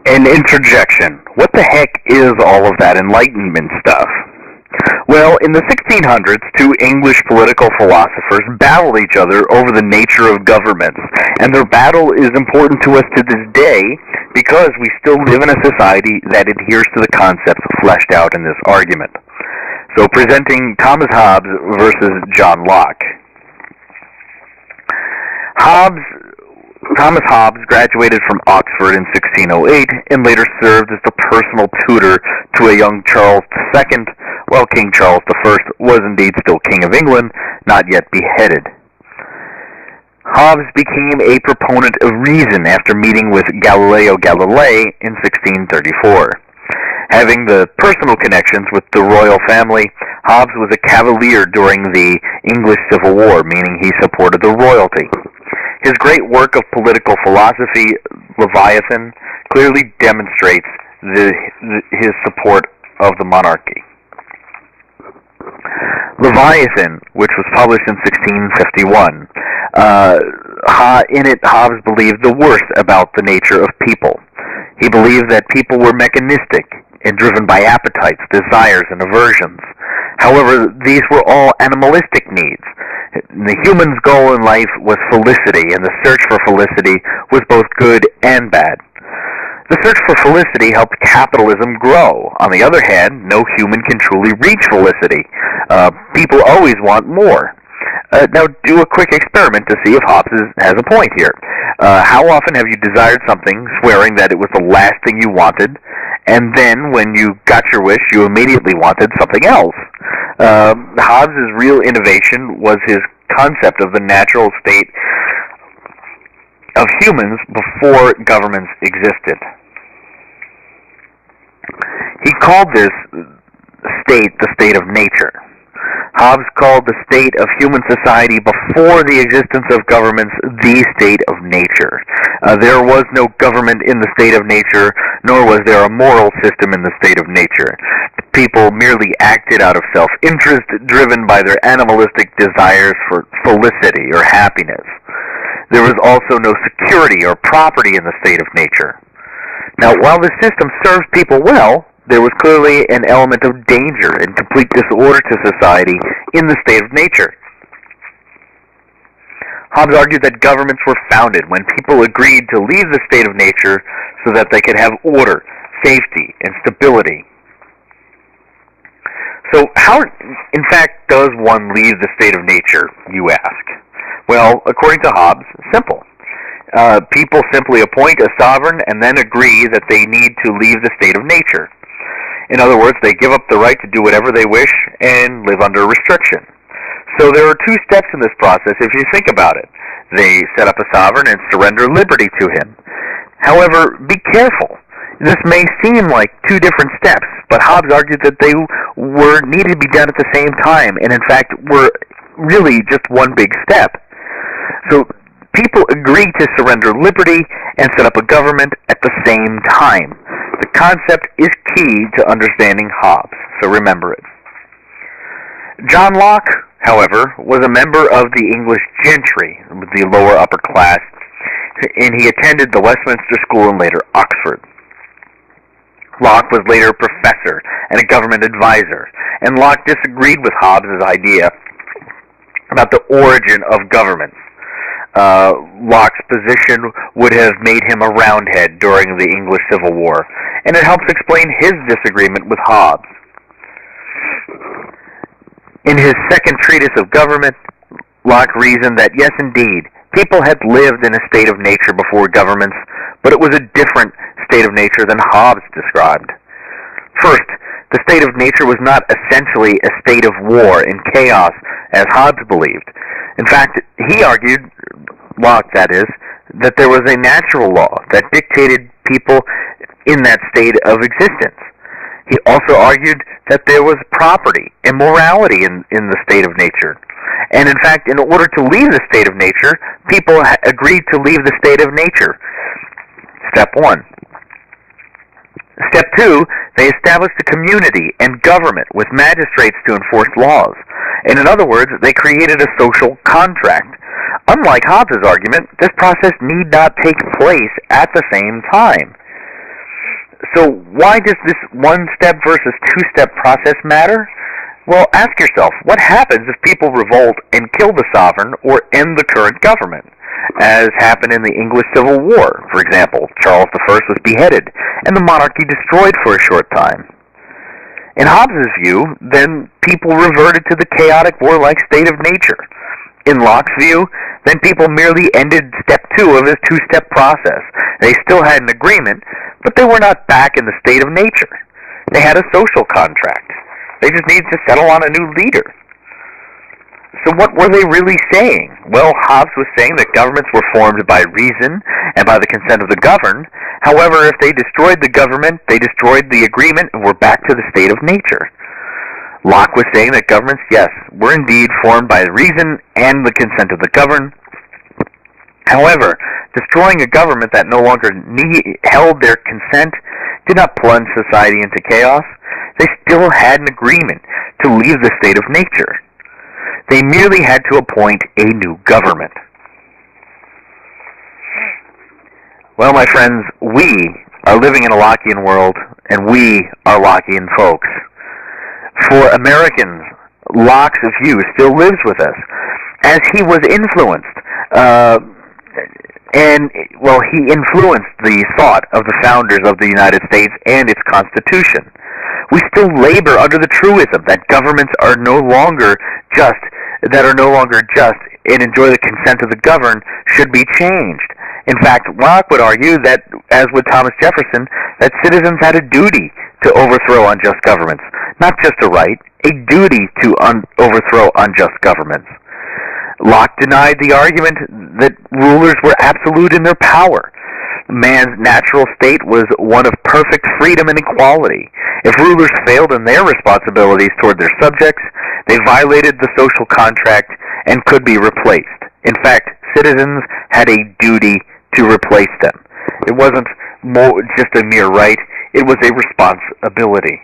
An interjection. What the heck is all of that Enlightenment stuff? Well, in the 1600s, two English political philosophers battled each other over the nature of governments, and their battle is important to us to this day because we still live in a society that adheres to the concepts fleshed out in this argument. So, presenting Thomas Hobbes versus John Locke. Thomas Hobbes graduated from Oxford in 1608 and later served as the personal tutor to a young Charles II, while King Charles I was indeed still King of England, not yet beheaded. Hobbes became a proponent of reason after meeting with Galileo Galilei in 1634. Having the personal connections with the royal family, Hobbes was a cavalier during the English Civil War, meaning he supported the royalty. His great work of political philosophy, Leviathan, clearly demonstrates his support of the monarchy. Leviathan, which was published in 1651, in it Hobbes believed the worst about the nature of people. He believed that people were mechanistic and driven by appetites, desires, and aversions. However, these were all animalistic needs. The human's goal in life was felicity, and the search for felicity was both good and bad. The search for felicity helped capitalism grow. On the other hand, no human can truly reach felicity. People always want more. Now, do a quick experiment to see if Hobbes has a point here. How often have you desired something, swearing that it was the last thing you wanted, and then when you got your wish, you immediately wanted something else? Hobbes' real innovation was his concept of the natural state of humans before governments existed. He called this state the state of nature. Hobbes called the state of human society before the existence of governments the state of nature. There was no government in the state of nature, nor was there a moral system in the state of nature. People merely acted out of self-interest, driven by their animalistic desires for felicity or happiness. There was also no security or property in the state of nature. Now, while the system served people well, there was clearly an element of danger and complete disorder to society in the state of nature. Hobbes argued that governments were founded when people agreed to leave the state of nature so that they could have order, safety, and stability. So how, in fact, does one leave the state of nature, you ask? Well, according to Hobbes, simple. People simply appoint a sovereign and then agree that they need to leave the state of nature. In other words, they give up the right to do whatever they wish and live under restriction. So there are two steps in this process if you think about it. They set up a sovereign and surrender liberty to him. However, be careful. This may seem like two different steps, but Hobbes argued that they needed to be done at the same time, and in fact were really just one big step. So people agree to surrender liberty and set up a government at the same time. The concept is key to understanding Hobbes, so remember it. John Locke, however, was a member of the English gentry, the lower upper class, and he attended the Westminster School and later Oxford. Locke was later a professor and a government advisor, and Locke disagreed with Hobbes' idea about the origin of governments. Locke's position would have made him a Roundhead during the English Civil War, and it helps explain his disagreement with Hobbes. In his second Treatise of Government, Locke reasoned that yes, indeed, people had lived in a state of nature before governments, but it was a different state of nature than Hobbes described. First, the state of nature was not essentially a state of war and chaos, as Hobbes believed. In fact, he argued, Locke that is, that there was a natural law that dictated people in that state of existence. He also argued that there was property and morality in the state of nature. And in fact, in order to leave the state of nature, people agreed to leave the state of nature. Step 1. Step 2, they established a community and government with magistrates to enforce laws. And in other words, they created a social contract. Unlike Hobbes' argument, this process need not take place at the same time. So why does this one-step versus two-step process matter? Well, ask yourself, what happens if people revolt and kill the sovereign or end the current government? As happened in the English Civil War, for example. Charles I was beheaded, and the monarchy destroyed for a short time. In Hobbes' view, then people reverted to the chaotic, warlike state of nature. In Locke's view, then people merely ended step 2 of his two-step process. They still had an agreement, but they were not back in the state of nature. They had a social contract. They just needed to settle on a new leader. So what were they really saying? Well, Hobbes was saying that governments were formed by reason and by the consent of the governed. However, if they destroyed the government, they destroyed the agreement and were back to the state of nature. Locke was saying that governments, yes, were indeed formed by reason and the consent of the governed. However, destroying a government that no longer held their consent did not plunge society into chaos. They still had an agreement to leave the state of nature. They merely had to appoint a new government. Well, my friends, we are living in a Lockean world, and we are Lockean folks. For Americans, Locke's view still lives with us, as he was influenced, he influenced the thought of the founders of the United States and its Constitution. We still labor under the truism that governments are no longer just and enjoy the consent of the governed should be changed. In fact, Locke would argue that, as with Thomas Jefferson, that citizens had a duty to overthrow unjust governments. Not just a right, a duty to overthrow unjust governments. Locke denied the argument that rulers were absolute in their power. Man's natural state was one of perfect freedom and equality. If rulers failed in their responsibilities toward their subjects, they violated the social contract and could be replaced. In fact, citizens had a duty to replace them. It wasn't just a mere right, it was a responsibility.